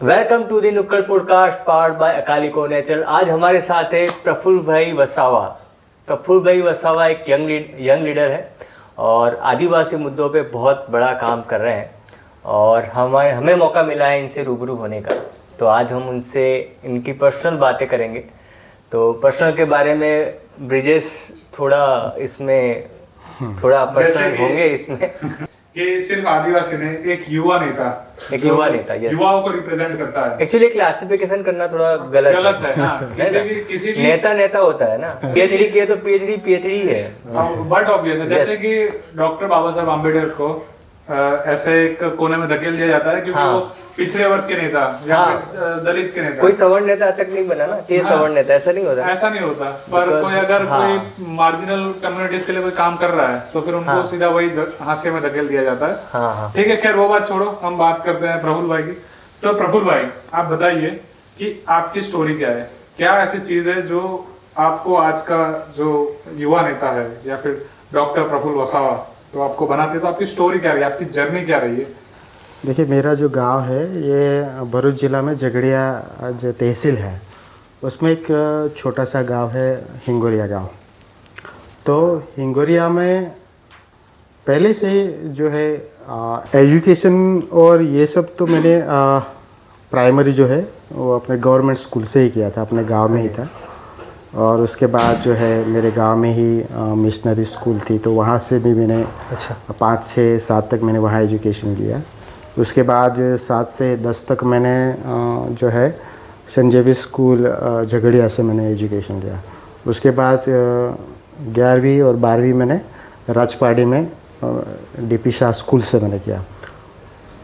Welcome to the नुक्कड़ podcast powered by अकालिको natural. आज हमारे साथ है प्रफुल्ल भाई वसावा। प्रफुल्ल भाई वसावा एक यंग लीडर है और आदिवासी मुद्दों पे बहुत बड़ा काम कर रहे हैं और हमें मौका मिला है इनसे रूबरू होने का। तो आज हम उनसे इनकी पर्सनल बातें करेंगे। तो पर्सनल के बारे में ब्रिजेश थोड़ा पर्सनल होंगे इसमें कि सिर्फ आदिवासी नहीं, एक युवा नेता यस, युवाओं को रिप्रेजेंट करता है। एक्चुअली क्लासिफिकेशन करना थोड़ा गलत है। हाँ, किसी भी नेता होता है ना, पीएचडी किया तो पीएचडी है। बट ऑब्वियस है, जैसे कि डॉक्टर बाबा साहब आम्बेडकर को ऐसे एक कोने में धकेल दिया जाता है क्योंकि वो पिछड़े वर्ग के नेता या दलित के नेता, कोई सवर्ण नेता तक नहीं बना ना कि सवर्ण नेता, ऐसा नहीं होता। पर कोई अगर कोई मार्जिनल कम्युनिटीज के लिए कोई काम कर रहा है तो फिर उनको सीधा वही हाशिए में धकेल दिया जाता है। ठीक है, खैर वो बात छोड़ो, हम बात करते हैं प्रफुल्ल भाई की। तो प्रफुल्ल भाई, आप बताइए कि आपकी स्टोरी क्या है, क्या ऐसी चीज है जो आपको आज का जो युवा नेता है या फिर डॉक्टर प्रफुल्ल वसावा तो आपको बनाते, तो आपकी स्टोरी क्या रही है, आपकी जर्नी क्या रही है? देखिए, मेरा जो गांव है ये भरूच ज़िला में झगड़िया जो तहसील है उसमें एक छोटा सा गांव है हिंगोरिया गांव। तो हिंगोरिया में पहले से ही जो है एजुकेशन और ये सब तो मैंने प्राइमरी जो है वो अपने गवर्नमेंट स्कूल से ही किया था, अपने गांव में ही था। और उसके बाद जो है मेरे गांव में ही मिशनरी स्कूल थी तो वहाँ से भी मैंने 5, 6, 7 तक मैंने वहाँ एजुकेशन लिया। उसके बाद 7 से 10 तक मैंने जो है सेंट जेवियर्स स्कूल झगड़िया से मैंने एजुकेशन लिया। उसके बाद 11वीं और 12वीं मैंने राजपाड़ी में डीपी शाह स्कूल से मैंने किया।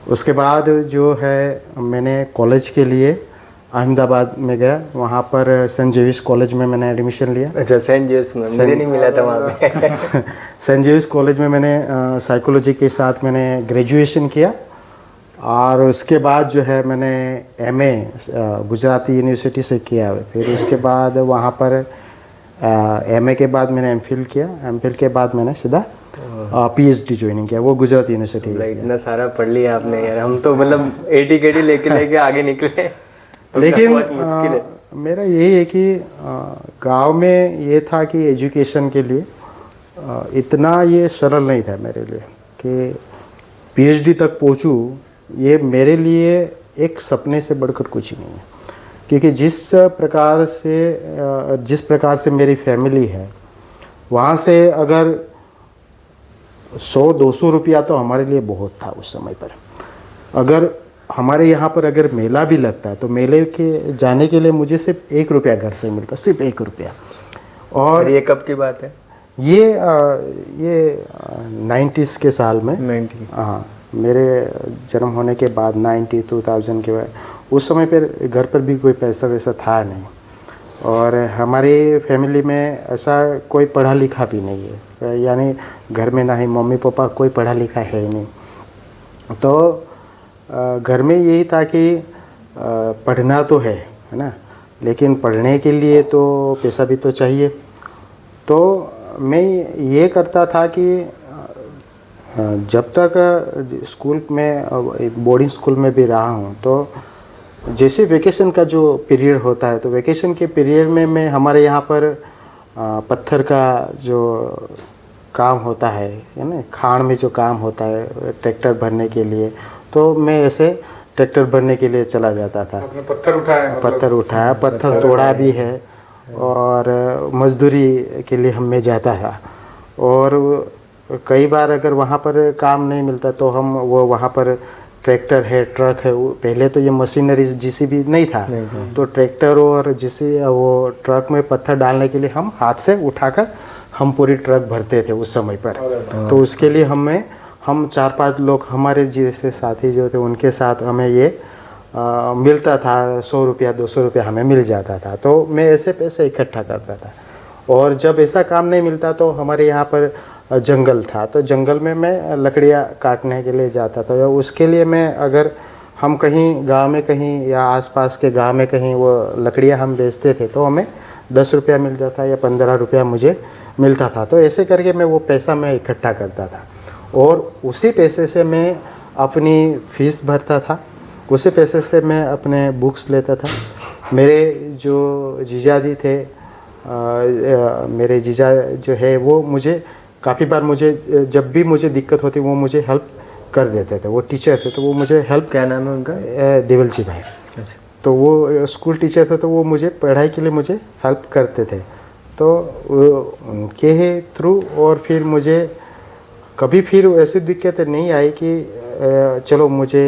उसके बाद जो है मैंने कॉलेज के लिए अहमदाबाद में गया, वहाँ पर सेंट जेवियर्स कॉलेज में मैंने एडमिशन लिया। अच्छा, सेंट जेवियर्स में मुझे नहीं मिला था वहाँ पे। सेंट जेवियर्स कॉलेज में मैंने साइकोलॉजी के साथ मैंने ग्रेजुएशन किया। और उसके बाद जो है मैंने एमए गुजराती यूनिवर्सिटी से किया। फिर उसके बाद वहाँ पर एमए के बाद मैंने एमफिल किया। एमफिल के बाद मैंने सीधा पीएचडी ज्वाइनिंग किया, वो गुजरात यूनिवर्सिटी। इतना सारा पढ़ लिया आपने यार, हम तो मतलब एटी लेके आगे निकले। लेकिन मेरा यही है कि गांव में ये था कि एजुकेशन के लिए इतना ये सरल नहीं था मेरे लिए कि पीएचडी तक पहुंचूं। ये मेरे लिए एक सपने से बढ़कर कुछ नहीं है, क्योंकि जिस प्रकार से मेरी फैमिली है वहाँ से अगर 100-200 रुपया तो हमारे लिए बहुत था उस समय पर। अगर हमारे यहाँ पर अगर मेला भी लगता है तो मेले के जाने के लिए मुझे सिर्फ 1 रुपया घर से मिलता, सिर्फ 1 रुपया। और ये कब की बात है? ये 90s के साल में, 90। हाँ, मेरे जन्म होने के बाद 2000 के बाद। उस समय पर घर पर भी कोई पैसा वैसा था नहीं और हमारी फैमिली में ऐसा कोई पढ़ा लिखा भी नहीं है, यानी घर में ना ही मम्मी पापा कोई पढ़ा लिखा है ही नहीं। तो घर में यही था कि पढ़ना तो है ना, लेकिन पढ़ने के लिए तो पैसा भी तो चाहिए। तो मैं ये करता था कि जब तक स्कूल में, बोर्डिंग स्कूल में भी रहा हूँ, तो जैसे वेकेशन का जो पीरियड होता है तो वेकेशन के पीरियड में मैं हमारे यहाँ पर पत्थर का जो काम होता है ना, खान में जो काम होता है ट्रैक्टर भरने के लिए, तो मैं ऐसे ट्रैक्टर भरने के लिए चला जाता था। पत्थर उठाया, पत्थर तोड़ा भी है और मजदूरी के लिए हम में जाता था। और कई बार अगर वहाँ पर काम नहीं मिलता तो हम वो वहाँ पर ट्रैक्टर है, ट्रक है, पहले तो ये मशीनरी जीसीबी नहीं था, तो ट्रैक्टर और वो ट्रक में पत्थर डालने के लिए हम हाथ से उठाकर हम पूरी ट्रक भरते थे उस समय पर। तो उसके लिए हम 4-5 लोग हमारे जैसे साथी जो थे उनके साथ हमें ये मिलता था, 100 रुपया 200 रुपया हमें मिल जाता था। तो मैं ऐसे पैसे इकट्ठा करता था। और जब ऐसा काम नहीं मिलता तो हमारे यहाँ पर जंगल था, तो जंगल में मैं लकड़ियाँ काटने के लिए जाता था। या उसके लिए मैं अगर हम कहीं गांव में कहीं या आसपास के गांव में कहीं वो लकड़ियाँ हम बेचते थे तो हमें 10 रुपया मिल जाता या 15 रुपया मुझे मिलता था। तो ऐसे करके मैं वो पैसा मैं इकट्ठा करता था और उसी पैसे से मैं अपनी फ़ीस भरता था उसी पैसे से मैं अपने बुक्स लेता था। मेरे जो जीजा जी थे, मेरे जीजा जो है वो मुझे काफ़ी बार, मुझे जब भी मुझे दिक्कत होती वो मुझे हेल्प कर देते थे। वो टीचर थे तो वो मुझे हेल्प। क्या नाम है उनका? देवल जी भाई। अच्छा। तो वो स्कूल टीचर थे तो वो मुझे पढ़ाई के लिए मुझे हेल्प करते थे। तो उनके ही थ्रू, और फिर मुझे कभी फिर ऐसी दिक्कत नहीं आई कि चलो मुझे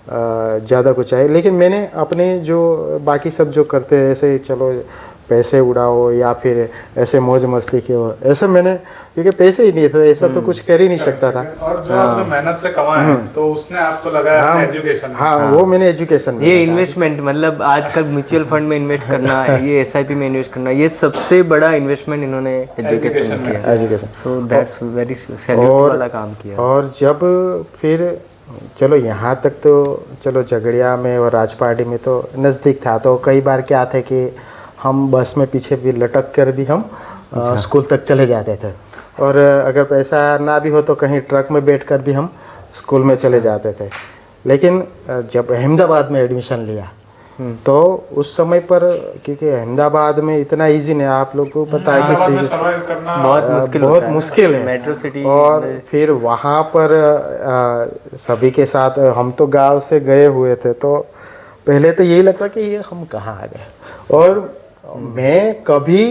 ज़्यादा कुछ आए। लेकिन मैंने अपने जो बाकी सब जो करते हैं ऐसे, चलो पैसे उड़ाओ या फिर ऐसे मौज मस्ती की हो, ऐसे मैंने, क्योंकि पैसे ही नहीं थे, ऐसा तो कुछ कर ही नहीं सकता था। और जो आपने मेहनत से कमाए हैं तो उसने आपको लगाया अपने एजुकेशन में। हाँ, वो मैंने एजुकेशन में। ये इन्वेस्टमेंट, मतलब आजकल म्यूचुअल फंड में इन्वेस्ट करना, ये SIP में इन्वेस्ट करना, ये सबसे बड़ा इन्वेस्टमेंट इन्होंने एजुकेशन में किया। Education, so that's very salute वाला काम किया। और जब फिर चलो यहाँ तक तो चलो झगड़िया में और राजपाटी में तो नज़दीक था, तो कई बार क्या थे कि हम बस में पीछे भी लटक कर भी हम स्कूल तक चले जाते थे। और अगर पैसा ना भी हो तो कहीं ट्रक में बैठकर भी हम स्कूल में चले जाते थे। लेकिन जब अहमदाबाद में एडमिशन लिया तो उस समय पर, क्योंकि अहमदाबाद में इतना इजी नहीं, आप लोग को पता है कि बहुत मुश्किल है मेट्रो सिटी। और फिर वहाँ पर सभी के साथ, हम तो गांव से गए हुए थे तो पहले तो यही लगता कि ये हम कहाँ आ गए। और मैं कभी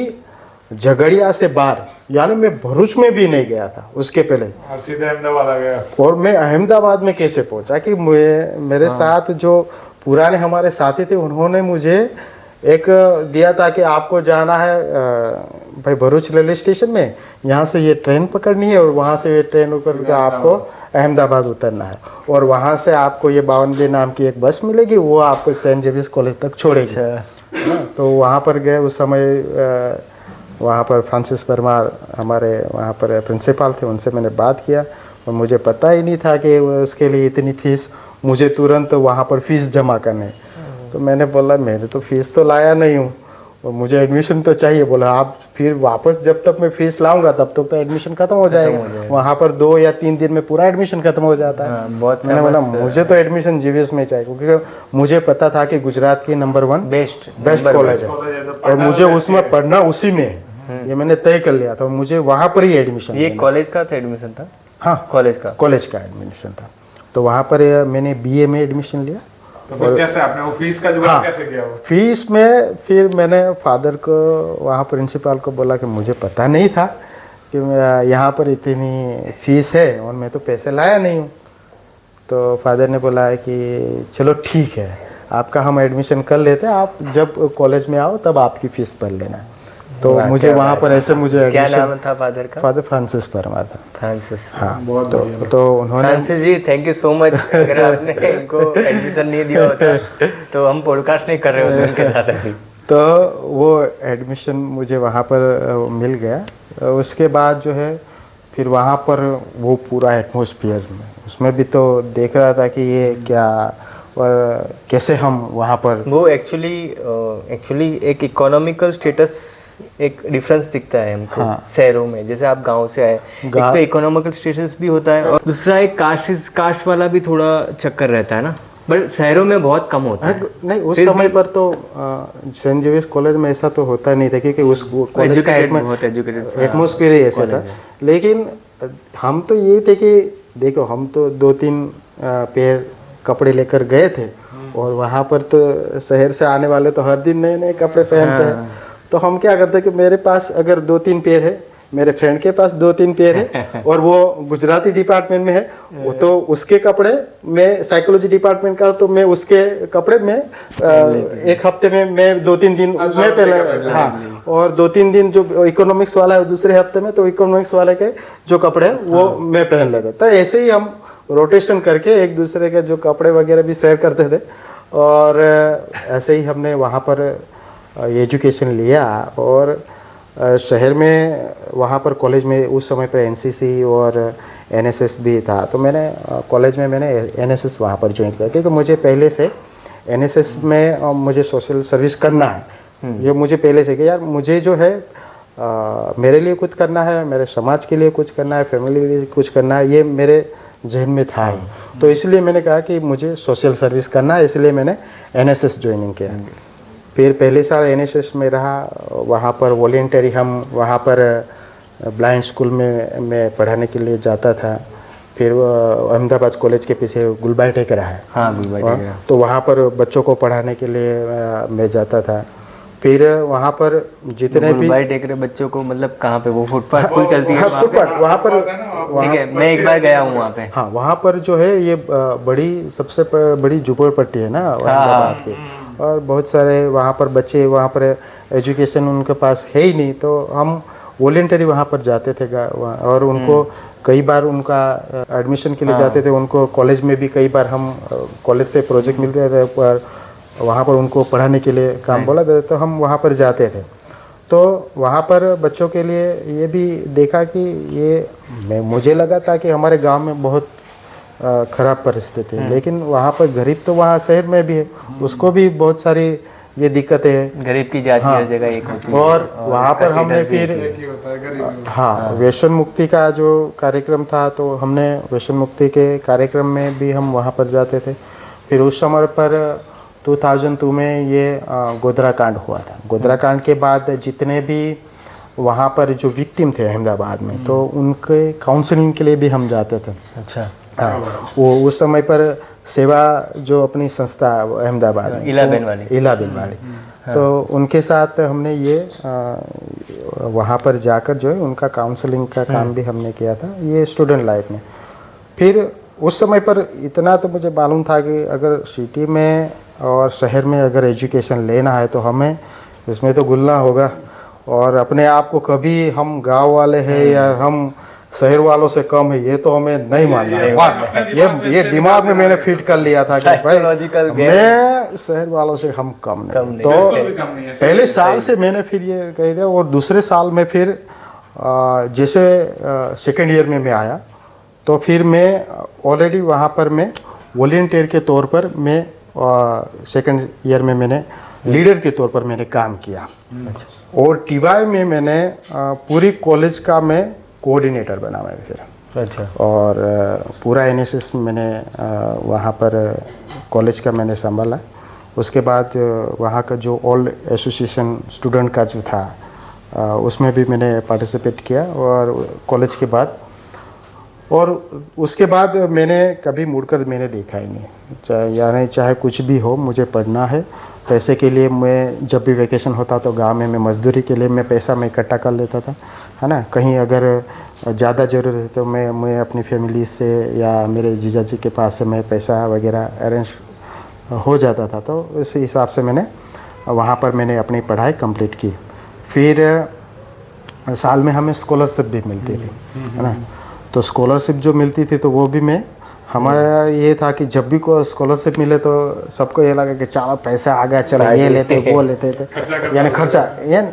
झगड़िया से बाहर, यानी मैं भरूच में भी नहीं गया था उसके पहले, और सीधे अहमदाबाद आ गया। और मैं अहमदाबाद में कैसे पहुंचा कि मेरे साथ जो पुराने हमारे साथी थे उन्होंने मुझे एक दिया था कि आपको जाना है भाई भरूच रेलवे स्टेशन में, यहाँ से ये ट्रेन पकड़नी है और वहाँ से ये ट्रेन उतर के आपको अहमदाबाद उतरना है, और वहाँ से आपको ये 52 नाम की एक बस मिलेगी, वो आपको सेंट जेवियर्स कॉलेज तक छोड़ेगी। तो वहाँ पर गए। उस समय वहाँ पर फ्रांसिस परमार हमारे वहाँ पर प्रिंसिपल थे, उनसे मैंने बात किया और मुझे पता ही नहीं था कि उसके लिए इतनी फ़ीस, मुझे तुरंत वहाँ पर फ़ीस जमा करने। तो मैंने बोला मैंने तो फ़ीस तो लाया नहीं हूँ और मुझे एडमिशन तो चाहिए। बोला आप फिर वापस जब तक मैं फ़ीस लाऊंगा तब तक तो एडमिशन ख़त्म हो जाएगा। वहाँ पर 2 या 3 दिन में पूरा एडमिशन ख़त्म हो जाता है। मैंने बोला मुझे तो एडमिशन जीवीएस में चाहिए, क्योंकि मुझे पता था कि गुजरात की नंबर 1 बेस्ट कॉलेज है और मुझे उसमें पढ़ना उसी में है, ये मैंने तय कर लिया था। मुझे वहाँ पर ही एडमिशन, ये कॉलेज का था एडमिशन था? हाँ, कॉलेज का एडमिशन था। तो वहाँ पर मैंने BA में एडमिशन लिया। तो फिर कैसे आपने वो फीस का जुगाड़ कैसे किया? वो फीस में फिर मैंने फादर को, वहाँ प्रिंसिपल को बोला कि मुझे पता नहीं था कि यहाँ पर इतनी फ़ीस है और मैं तो पैसे लाया नहीं हूँ। तो फादर ने बोला है कि चलो ठीक है, आपका हम एडमिशन कर लेते हैं, आप जब कॉलेज में आओ तब आपकी फ़ीस भर लेना। तो मुझे वहाँ पर ऐसे मुझे क्या नाम था फादर का? फादर फ्रांसिस परमार था। फ्रांसिस, हाँ। तो उन्होंने, Francis ji thank you so much. अगर आपने इनको एडमिशन नहीं दिया होता तो हम पॉडकास्ट नहीं कर रहे होते उनके साथ अभी। तो वो एडमिशन मुझे वहाँ पर मिल गया। उसके बाद जो है फिर वहाँ पर वो पूरा एटमॉस्फेयर में, उसमें भी तो देख रहा था कि ये क्या और कैसे हम वहाँ पर, वो एक्चुअली एक इकोनॉमिकल स्टेटस, एक डिफरेंस दिखता है हमको। हाँ। शहरों में जैसे आप गांव से आए, एक तो इकोनॉमिकल स्टेटस भी होता है और दूसरा एक कास्ट वाला भी थोड़ा चक्कर रहता है ना, बट शहरों में बहुत कम होता है। नहीं, उस समय पर तो सेंट जेवियर्स कॉलेज में ऐसा तो होता नहीं था, क्योंकि उस कॉलेज का एटमॉस्फेयर ही ऐसा था। लेकिन हम तो ये थे कि देखो, हम तो 2-3 पेयर कपड़े लेकर गए थे और वहाँ पर तो शहर से आने वाले तो हर दिन नए नए कपड़े पहनते हैं। तो हम क्या करते कि मेरे पास अगर 2-3 पेयर है, मेरे फ्रेंड के पास 2-3 पेयर है और वो गुजराती डिपार्टमेंट में है, वो तो उसके कपड़े, मैं साइकोलॉजी डिपार्टमेंट का, तो मैं उसके कपड़े में एक हफ्ते में मैं 2-3 दिन मैं पहले, हाँ, और 2-3 दिन जो इकोनॉमिक्स वाला है दूसरे हफ्ते में, तो इकोनॉमिक्स वाले के जो कपड़े वो मैं पहन लेता था। ऐसे ही हम रोटेशन करके एक दूसरे के जो कपड़े वगैरह भी शेयर करते थे और ऐसे ही हमने वहाँ पर एजुकेशन लिया। और शहर में वहाँ पर कॉलेज में उस समय पर NCC और NSS भी था, तो मैंने कॉलेज में मैंने NSS वहाँ पर ज्वाइन किया, क्योंकि मुझे पहले से NSS में मुझे सोशल सर्विस करना है। ये मुझे पहले से कि यार मुझे जो है मेरे लिए कुछ करना है, मेरे समाज के लिए कुछ करना है, फैमिली के लिए कुछ करना है, ये मेरे जहन में था ही। तो इसलिए मैंने कहा कि मुझे सोशल सर्विस करना है, इसलिए मैंने एनएसएस ज्वाइनिंग किया। फिर पहले साल एनएसएस में रहा, वहाँ पर वॉलेंटरी हम वहाँ पर ब्लाइंड स्कूल में मैं पढ़ाने के लिए जाता था। फिर अहमदाबाद कॉलेज के पीछे गुलबाई टेकरा है, हाँ गुलबाई टेकरा, तो वहाँ पर बच्चों को पढ़ाने के लिए मैं जाता था। फिर वहाँ पर जितने भी गुलबाई टेकरे बच्चों को, मतलब कहाँ पे वो फुटपाथ स्कूल चलती है फुटपाथ वहाँ पर, ठीक है, मैं एक बार गया हूँ वहाँ पे। हाँ वहाँ पर जो है ये बड़ी सबसे बड़ी झुपड़पट्टी है ना अहमदाबाद की, और बहुत सारे वहाँ पर बच्चे, वहाँ पर एजुकेशन उनके पास है ही नहीं, तो हम वॉलेंटरी वहाँ पर जाते थे और उनको कई बार उनका एडमिशन के लिए जाते थे। उनको कॉलेज में भी कई बार हम कॉलेज से प्रोजेक्ट मिलते थे, पर वहाँ पर उनको पढ़ाने के लिए काम बोला था, तो हम वहाँ पर जाते थे। तो वहाँ पर बच्चों के लिए ये भी देखा कि ये मुझे लगा था कि हमारे गांव में बहुत ख़राब परिस्थिति है, लेकिन वहाँ पर गरीब तो वहाँ शहर में भी है, उसको भी बहुत सारी ये दिक्कतें है। गरीब की जाति हर जगह एक होती है। और वहाँ पर हमने फिर हाँ व्यसन मुक्ति का जो कार्यक्रम था, तो हमने व्यसन मुक्ति के कार्यक्रम में भी हम वहाँ पर जाते थे। फिर उस समय पर 2002 में ये गोधरा कांड हुआ था। गोधरा कांड के बाद जितने भी वहाँ पर जो विक्टिम थे अहमदाबाद में, तो उनके काउंसलिंग के लिए भी हम जाते थे। अच्छा, हाँ, वो उस समय पर सेवा जो अपनी संस्था अहमदाबाद में इलाबेन वाली, तो उनके साथ हमने ये वहाँ पर जाकर जो है उनका काउंसलिंग का काम भी हमने किया था, ये स्टूडेंट लाइफ में। फिर उस समय पर इतना तो मुझे मालूम था कि अगर सिटी में और शहर में अगर एजुकेशन लेना है तो हमें इसमें तो घुलना होगा, और अपने आप को कभी हम गांव वाले हैं या हम शहर वालों से कम है ये तो हमें नहीं मानना है। बस ये दिमाग में मैंने फिट कर लिया था कि भाई मैं शहर वालों से हम कम नहीं। तो पहले साल से मैंने फिर ये कह दिया, और दूसरे साल में फिर जैसे सेकेंड ईयर में मैं आया, तो फिर मैं ऑलरेडी वहाँ पर मैं वॉलेंटियर के तौर पर मैं सेकेंड ईयर में मैंने लीडर के तौर पर मैंने काम किया। और टीवाई में मैंने पूरी कॉलेज का मैं कोऑर्डिनेटर बना मैं फिर। अच्छा, और पूरा एनएसएस मैंने वहाँ पर कॉलेज का मैंने संभाला। उसके बाद वहाँ का जो ऑल एसोसिएशन स्टूडेंट का जो था उसमें भी मैंने पार्टिसिपेट किया, और कॉलेज के बाद, और उसके बाद मैंने कभी मुड़कर मैंने देखा ही नहीं। चाहे कुछ भी हो, मुझे पढ़ना है। पैसे के लिए मैं जब भी वैकेशन होता तो गांव में मैं मजदूरी के लिए मैं पैसा मैं इकट्ठा कर लेता था, है ना। कहीं अगर ज़्यादा ज़रूरत है तो मैं अपनी फैमिली से या मेरे जीजा जी के पास से मैं पैसा वगैरह अरेंज हो जाता था। तो इस हिसाब से मैंने वहाँ पर मैंने अपनी पढ़ाई कंप्लीट की। फिर साल में हमें स्कॉलरशिप भी मिलती थी, है ना। तो स्कॉलरशिप जो मिलती थी तो वो भी मैं, हमारा ये था कि जब भी कोई स्कॉलरशिप मिले तो सबको ये लगा कि चलो पैसा आ गया, चलो ये लेते वो लेते थे, यानी खर्चा। यानी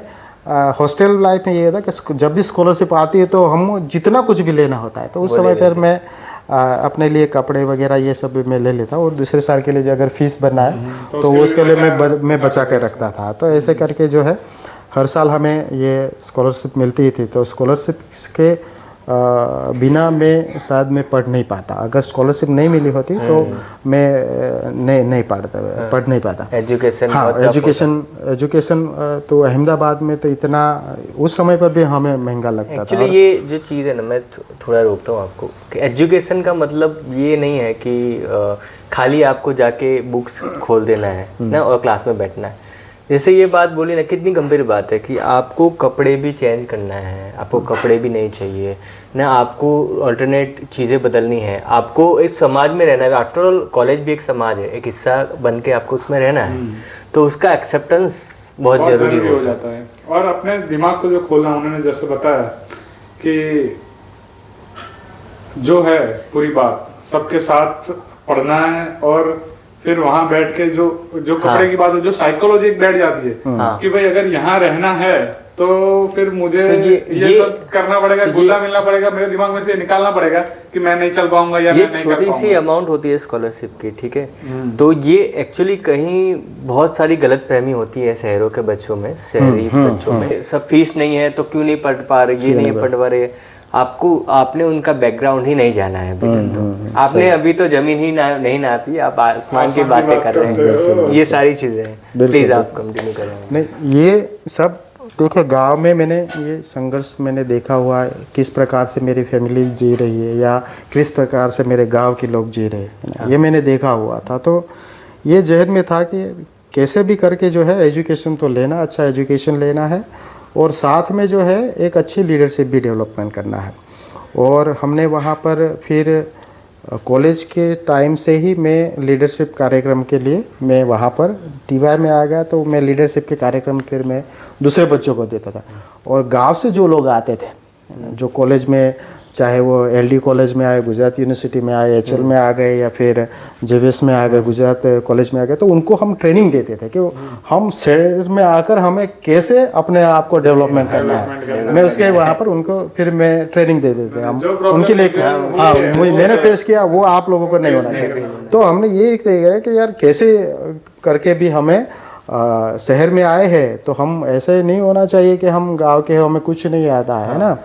हॉस्टल लाइफ में ये था कि जब भी स्कॉलरशिप आती है तो हम जितना कुछ भी लेना होता है, तो उस समय पर मैं अपने लिए कपड़े वगैरह ये सब भी मैं ले लेता, और दूसरे साल के लिए अगर फीस भरना है तो उसके लिए मैं बचा के रखता था। तो ऐसे करके जो है हर साल हमें ये स्कॉलरशिप मिलती थी। तो स्कॉलरशिप के बिना मैं शायद मैं पढ़ नहीं पाता। अगर स्कॉलरशिप नहीं मिली होती तो मैं नहीं पढ़ नहीं पाता। एजुकेशन, हाँ एजुकेशन तो अहमदाबाद में तो इतना उस समय पर भी हमें महंगा लगता था। एक्चुअली ये जो चीज़ है ना, मैं थोड़ा रोकता हूँ आपको कि एजुकेशन का मतलब ये नहीं है कि खाली आपको जाके बुक्स खोल देना है ना और क्लास में बैठना है। जैसे ये बात बोली ना, कितनी गंभीर बात है कि आपको कपड़े भी चेंज करना है, आपको कपड़े भी नहीं चाहिए ना, आपको अल्टरनेट चीज़ें बदलनी है, आपको इस समाज में रहना है। आफ्टर ऑल कॉलेज भी एक समाज है, एक हिस्सा बन के आपको उसमें रहना है, तो उसका एक्सेप्टेंस बहुत ज़रूरी हो जाता है। और अपने दिमाग को जो खोलना, उन्होंने जैसे बताया कि जो है पूरी बात सबके साथ पढ़ना है, और फिर वहां बैठ के जो कपड़े की बात है, जो साइकोलॉजी बैठ जाती है कि भाई अगर यहाँ रहना है तो फिर मुझे तो ये सब करना पड़ेगा, गुल्ला मिलना पड़ेगा, मेरे दिमाग में से निकालना पड़ेगा कि मैं नहीं चल पाऊंगा या मैं नहीं कर छोटी सी अमाउंट होती है स्कॉलरशिप की, ठीक है। तो ये एक्चुअली कहीं बहुत सारी गलतफहमी होती है शहरों के बच्चों में, शहरी बच्चों में, सब फीस नहीं है तो क्यों नहीं पढ़ पा रहे, ये नहीं पढ़ पा रहे। आपने उनका बैकग्राउंड ही नहीं जाना है बेटा, तो आपने अभी तो जमीन ही नहीं नापी, आप आसमान की बातें कर रहे हैं। ये सारी चीजें हैं, प्लीज आप कंटिन्यू करें। नहीं, ये सब देखिए गांव में मैंने ये संघर्ष मैंने देखा हुआ है, किस प्रकार से मेरी फैमिली जी रही है या किस प्रकार से मेरे गांव के लोग जी रहे हैं, ये मैंने देखा हुआ था। तो ये जहन में था कि कैसे भी करके जो है एजुकेशन तो लेना, अच्छा एजुकेशन लेना है और साथ में जो है एक अच्छी लीडरशिप भी डेवलपमेंट करना है। और हमने वहाँ पर फिर कॉलेज के टाइम से ही मैं लीडरशिप कार्यक्रम के लिए मैं वहाँ पर टीवाई में आ गया, तो मैं लीडरशिप के कार्यक्रम फिर मैं दूसरे बच्चों को देता था। और गांव से जो लोग आते थे, जो कॉलेज में, चाहे वो एलडी कॉलेज में आए, गुजरात यूनिवर्सिटी में आए, एचएल में आ गए या फिर जेवीएस में आ गए, गुजरात कॉलेज में आ गए, तो उनको हम ट्रेनिंग देते थे कि हम शहर में आकर हमें कैसे अपने आप को डेवलपमेंट करना है। मैं उसके वहाँ पर उनको फिर मैं ट्रेनिंग दे देते थे, हम उनके लिए। हाँ, मैंने फेस किया, वो आप लोगों को नहीं होना चाहिए। तो हमने ये देखा कि यार कैसे करके भी हमें शहर में आए हैं तो हम ऐसे नहीं होना चाहिए कि हम गाँव के हमें कुछ नहीं आता है ना।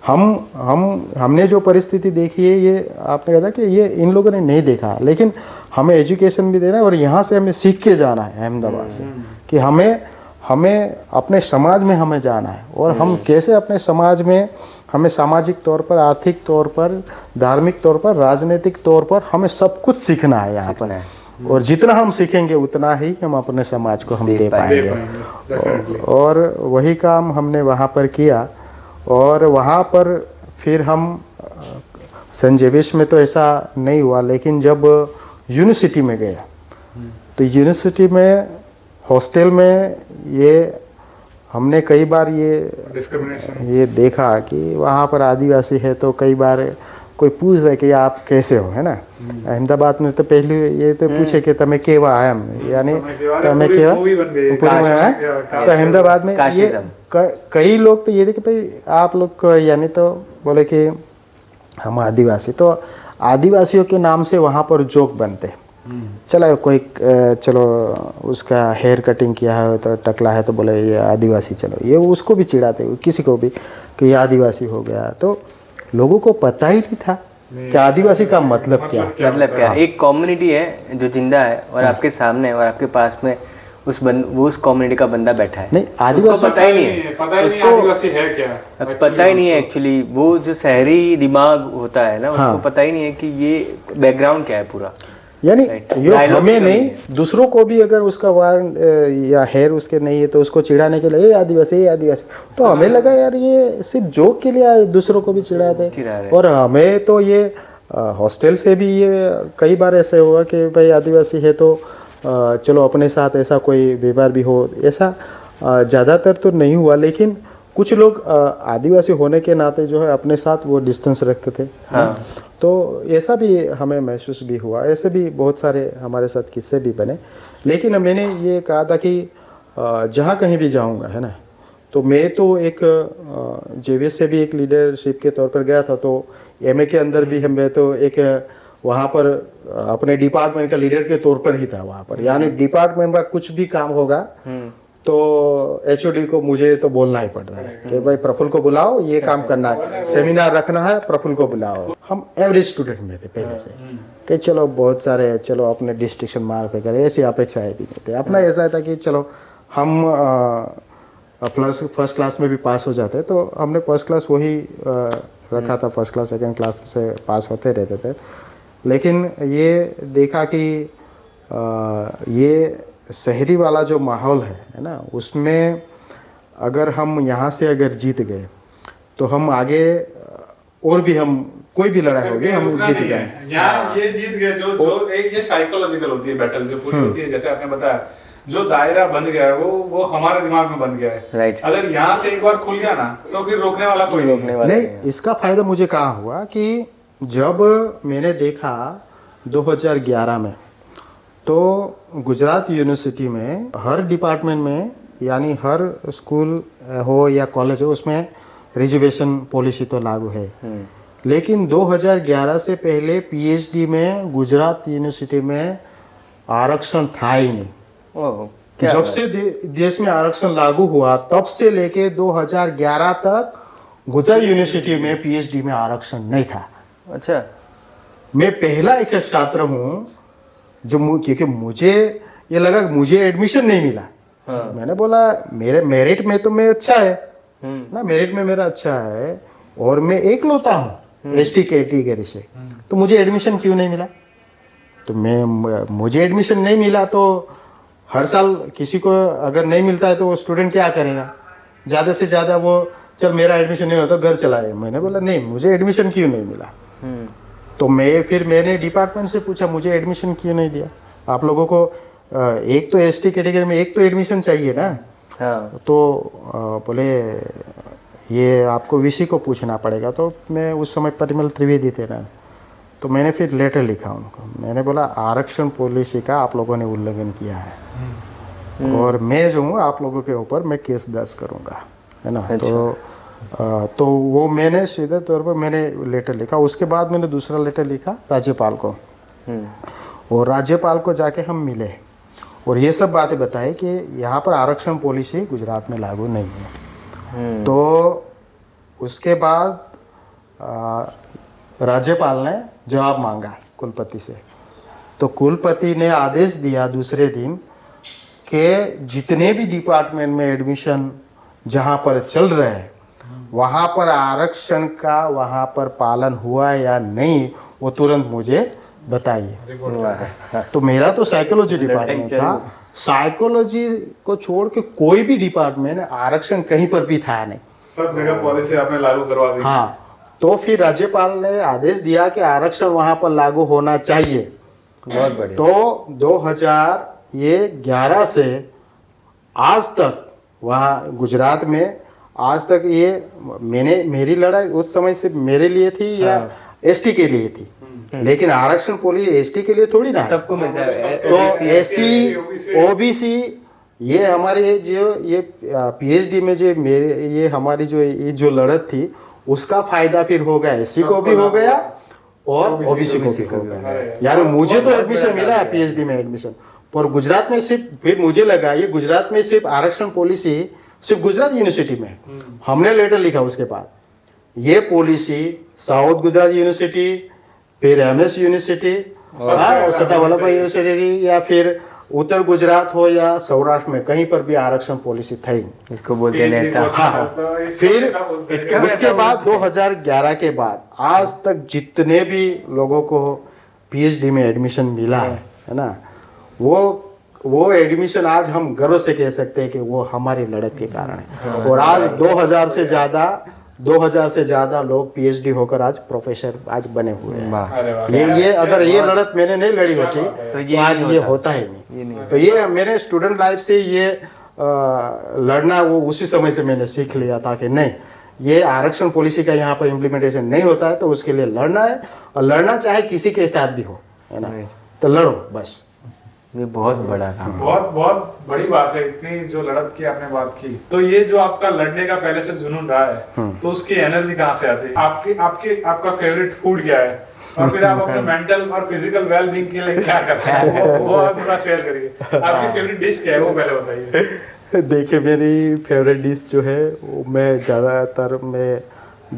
हमने जो परिस्थिति देखी है, ये आपने कहा था कि ये इन लोगों ने नहीं देखा, लेकिन हमें एजुकेशन भी देना है और यहाँ से हमें सीख के जाना है अहमदाबाद से कि हमें अपने समाज में हमें जाना है और हम कैसे अपने समाज में हमें सामाजिक तौर पर, आर्थिक तौर पर, धार्मिक तौर पर, राजनीतिक तौर पर हमें सब कुछ सीखना है यहाँ पर। और जितना हम सीखेंगे उतना ही हम अपने समाज को हम दे पाएंगे। और वही काम हमने वहाँ पर किया। और वहाँ पर फिर हम संजेविश में तो ऐसा नहीं हुआ, लेकिन जब यूनिवर्सिटी में गया तो यूनिवर्सिटी में हॉस्टल में ये हमने कई बार ये देखा कि वहाँ पर आदिवासी है तो कई बार कोई पूछ रहे कि आप कैसे हो, है ना। अहमदाबाद में तो पहले ये तो पूछे कि तमें केवा आयम, यानी तमें केवा तो अहमदाबाद में ये कई लोग तो ये थे कि भाई आप लोग यानी तो बोले कि हम आदिवासी, तो आदिवासियों के नाम से वहाँ पर जोक बनते। चलो कोई चलो उसका हेयर कटिंग किया है तो टकला है तो बोले ये आदिवासी, चलो ये उसको भी चिढ़ाते किसी को भी कि ये आदिवासी हो गया। तो लोगों को पता ही नहीं था कि आदिवासी का मतलब क्या। एक कम्युनिटी है जो जिंदा है और आपके सामने है और आपके पास में वो उस कम्युनिटी का बंदा बैठा है। नहीं, आदिवासी पता ही नहीं है, उसको आदिवासी है क्या, पता ही नहीं है एक्चुअली। वो जो शहरी दिमाग होता है ना, उसको पता ही नहीं है कि ये बैकग्राउंड क्या है पूरा। यानी ये हमें नहीं, दूसरों को भी अगर उसका वार या हेयर उसके नहीं है तो उसको चिढ़ाने के लिए ये आदिवासी, तो हमें लगा यार ये सिर्फ जोक के लिए दूसरों को भी चिढ़ाते। और हमें तो ये हॉस्टल से भी ये कई बार ऐसे हुआ कि भाई आदिवासी है तो चलो अपने साथ ऐसा कोई व्यवहार भी हो, ऐसा ज़्यादातर तो नहीं हुआ, लेकिन कुछ लोग आदिवासी होने के नाते जो है अपने साथ वो डिस्टेंस रखते थे। हाँ। तो ऐसा भी हमें महसूस भी हुआ, ऐसे भी बहुत सारे हमारे साथ किस्से भी बने। लेकिन मैंने ये कहा था कि जहाँ कहीं भी जाऊँगा, है ना, तो मैं तो एक जेवीएस से भी एक लीडरशिप के तौर पर गया था, तो एमए के अंदर भी मैं तो एक वहाँ पर अपने डिपार्टमेंट का लीडर के तौर पर ही था वहाँ पर। यानी डिपार्टमेंट का कुछ भी काम होगा तो एचओडी को मुझे तो बोलना ही पड़ता है कि भाई प्रफुल्ल को बुलाओ, ये काम करना है, सेमिनार रखना है, प्रफुल्ल को बुलाओ। हम एवरेज स्टूडेंट में थे पहले से कि चलो बहुत सारे चलो अपने डिस्ट्रिक्शन मार्क पे करें, ऐसी अपेक्षाएं भी नहीं थी। अपना ऐसा था कि चलो हम प्लस फर्स्ट क्लास में भी पास हो जाते, तो हमने फर्स्ट क्लास वही रखा था, फर्स्ट क्लास सेकेंड क्लास से पास होते रहते थे। लेकिन ये देखा कि ये शहरी वाला जो माहौल है ना, उसमें अगर हम यहाँ से अगर जीत गए तो हम आगे और भी हम कोई भी लड़ाई होगी हम जीत गए। यहाँ ये जीत गए जो एक ये साइकोलॉजिकल होती है बैटल जो पूरी होती है, जैसे आपने बताया जो दायरा बन गया है वो हमारे दिमाग में बन गया है। राइट। अगर यहाँ से एक बार खुल गया ना तो फिर रोकने वाला कोई नहीं। इसका फायदा मुझे कहाँ हुआ कि जब मैंने देखा 2011 में तो गुजरात यूनिवर्सिटी में हर डिपार्टमेंट में यानी हर स्कूल हो या कॉलेज हो उसमें रिजर्वेशन पॉलिसी तो लागू है, लेकिन 2011 से पहले पीएचडी में गुजरात यूनिवर्सिटी में आरक्षण था ही नहीं। जब से देश में आरक्षण लागू हुआ तब से लेके 2011 तक गुजरात यूनिवर्सिटी में पीएचडी में आरक्षण नहीं था। अच्छा, मैं पहला एक छात्र हूँ जो क्योंकि मुझे ये लगा कि मुझे एडमिशन नहीं मिला। मैंने बोला मेरे मेरिट में तो मैं अच्छा है ना, मेरिट में मेरा अच्छा है और मैं एक लौता हूँ एसटी कैटेगरी से, तो मुझे एडमिशन क्यों नहीं मिला? तो मुझे एडमिशन नहीं मिला तो हर साल किसी को अगर नहीं मिलता है तो वो स्टूडेंट क्या करेगा? ज़्यादा से ज़्यादा वो चल मेरा एडमिशन नहीं होता घर चला है। मैंने बोला नहीं, मुझे एडमिशन क्यों नहीं मिला? तो मैंने डिपार्टमेंट से पूछा मुझे एडमिशन क्यों नहीं दिया? आप लोगों को एक तो एसटी कैटेगरी में एक तो एडमिशन चाहिए ना। हाँ। तो बोले ये आपको वीसी को पूछना पड़ेगा। तो मैं उस समय परिमल त्रिवेदी थे ना, तो मैंने फिर लेटर लिखा उनको। मैंने बोला आरक्षण पॉलिसी का आप लोगों ने उल्लंघन किया है और मैं जो हूँ आप लोगों के ऊपर मैं केस दर्ज करूँगा, है ना। अच्छा। तो वो मैंने सीधे तौर पर मैंने लेटर लिखा। उसके बाद मैंने दूसरा लेटर लिखा राज्यपाल को, और राज्यपाल को जाके हम मिले और ये सब बातें बताई कि यहाँ पर आरक्षण पॉलिसी गुजरात में लागू नहीं है। तो उसके बाद राज्यपाल ने जवाब मांगा कुलपति से, तो कुलपति ने आदेश दिया दूसरे दिन कि जितने भी डिपार्टमेंट में एडमिशन जहाँ पर चल रहे हैं वहाँ पर आरक्षण का वहाँ पर पालन हुआ या नहीं वो तुरंत मुझे बताइए। तो मेरा तो साइकोलॉजी डिपार्टमेंट था, साइकोलॉजी को छोड़ के कोई भी डिपार्टमेंट आरक्षण कहीं पर भी था नहीं, सब जगह पॉलिसी आपने लागू करवा दी। हाँ, तो फिर राज्यपाल ने आदेश दिया कि आरक्षण वहाँ पर लागू होना चाहिए। बहुत बढ़िया। तो 2011 से आज तक वहाँ गुजरात में आज तक ये मेरी लड़ाई उस समय सिर्फ मेरे लिए थी या एसटी के लिए थी, लेकिन आरक्षण पॉलिसी एसटी के लिए थोड़ी ना, सबको मिलता है। तो एससी ओबीसी ये हमारे जो ये पीएचडी में जो मेरे ये हमारी जो लड़त थी उसका फायदा फिर हो गया, एससी को भी हो गया और ओबीसी को भी हो गया। यानी मुझे तो एडमिशन मिला है पीएचडी में एडमिशन, पर गुजरात में सिर्फ फिर मुझे लगा ये गुजरात में सिर्फ आरक्षण पॉलिसी सिर्फ गुजरात यूनिवर्सिटी में। हमने लेटर लिखा उसके बाद ये पॉलिसी साउथ गुजरात यूनिवर्सिटी, फिर एमएस यूनिवर्सिटी, सरदार वल्लभ भाई यूनिवर्सिटी या फिर उत्तर गुजरात हो या सौराष्ट्र में कहीं पर भी आरक्षण पॉलिसी था ही। इसको बोलते नेता। हाँ, फिर उसके बाद 2011 के बाद आज तक जितने भी लोगों को पीएचडी में एडमिशन मिला है ना, वो एडमिशन आज हम गर्व से कह सकते हैं कि वो हमारी लड़त के कारण है। और आज 2000 से ज्यादा लोग पीएचडी होकर आज प्रोफेसर आज बने हुए हैं। ये अगर ये लड़त मैंने नहीं लड़ी होती तो आज ये होता ही नहीं। तो ये मेरे स्टूडेंट लाइफ से ये लड़ना वो उसी समय से मैंने सीख लिया था कि नहीं, ये आरक्षण पॉलिसी का यहाँ पर इम्प्लीमेंटेशन नहीं होता है तो उसके लिए लड़ना है, और लड़ना चाहे किसी के साथ भी हो, है ना, तो लड़ो बस। ये बहुत बड़ा काम, बहुत बड़ी बात है। इतनी जो लड़त की आपने बात की, तो ये जो आपका लड़ने का पहले से जुनून रहा है तो उसकी एनर्जी कहाँ से आती है? आपका फेवरेट फूड क्या है, और फिर आप अपने मेंटल और फिजिकल वेलबींग के लिए क्या करते हैं वो आप थोड़ा शेयर करिए। आपकी फेवरेट डिश क्या है वो पहले बताइए। देखिए मेरी फेवरेट डिश जो है वो मैं ज़्यादातर मैं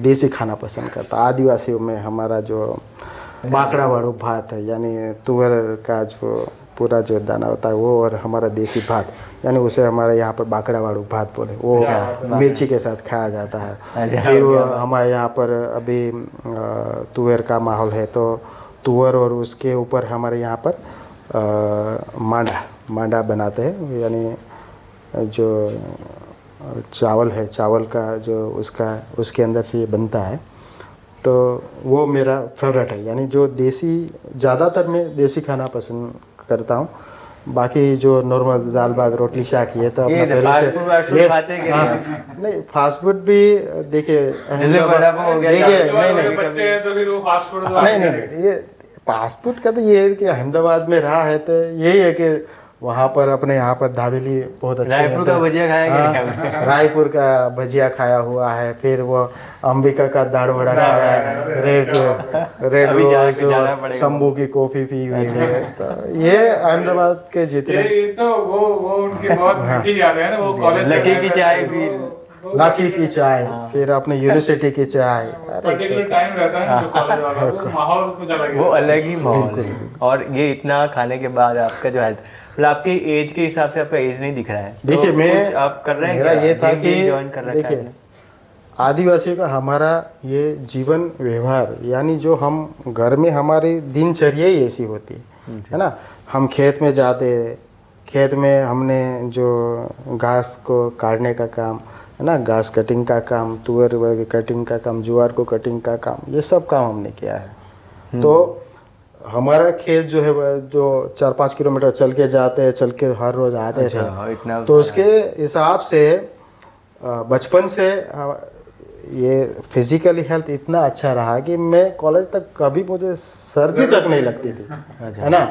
देसी खाना पसंद करता। आदिवासियों में हमारा जो बाकड़ा वाड़ू भात है, यानी तुअर का जो पूरा जो दाना होता है वो, और हमारा देसी भात यानी उसे हमारे यहाँ पर बाकड़ा वाड़ू भात बोले, वो मिर्ची के साथ खाया जाता है। फिर हमारे यहाँ पर अभी तुअर का माहौल है तो तुअर और उसके ऊपर हमारे यहाँ पर मांडा बनाते हैं, यानी जो चावल है, चावल का जो उसके अंदर से ये बनता है, तो वो मेरा फेवरेट है। यानी जो देसी, ज़्यादातर मैं देसी खाना पसंद करता हूँ। बाकी जो नॉर्मल दाल भात रोटी शाक ये तो अपना पहले से ये खाते हैं। नहीं, फास्ट फूड भी देखिए नहीं, ये फास्ट फूड का तो ये है कि अहमदाबाद में रहा है तो यही है कि वहाँ पर अपने यहाँ पर दाबेली बहुत अच्छे रायपुर का भजिया खाया हाँ, रायपुर का भजिया खाया हुआ है, फिर वो अंबिका का दाढ़ वड़ा खाया है, रेड रोज और शंभू की कॉफी पी हुई है। तो ये अहमदाबाद के जितने ये तो वो उनकी बहुत मीठी याद है ना, वो कॉलेज लकी की चाय भी, लाकी की चाय, फिर अपने यूनिवर्सिटी की चाय, पर्टिकुलर टाइम रहता है जो कॉलेज वाला, वो माहौल कुछ अलग है, वो अलग ही माहौल है। और ये इतना खाने के बाद आपका जो हेल्थ, मतलब आपके एज के हिसाब से आपका एज नहीं दिख रहा है। देखिए तो मैं कुछ आप कर रहे हैं मेरा क्या? ये था जिम कि ज्वाइन कर रखा है देखिए आपने? आदिवासियों का हमारा ये जीवन व्यवहार, यानी जो हम घर में हमारी दिनचर्या ही ऐसी होती है ना। हम खेत में जाते, खेत में हमने जो घास को काटने का काम है ना, घास कटिंग का काम, तुअर कटिंग का काम, ज्वार को कटिंग का काम, ये सब काम हमने किया है। तो हमारा खेत जो है जो 4-5 किलोमीटर चल के जाते हैं, चल के हर रोज आते थे। तो उसके हिसाब से बचपन से ये फिजिकली हेल्थ इतना अच्छा रहा कि मैं कॉलेज तक कभी मुझे सर्दी तक नहीं लगती थी, है ना।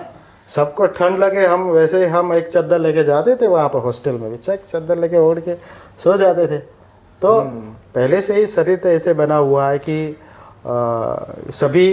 सबको ठंड लगे, हम वैसे हम एक चादर लेके जाते थे वहाँ पर हॉस्टल में भी, चादर लेके ओढ़ के सो जाते थे। तो पहले से ही शरीर तो ऐसे बना हुआ है कि सभी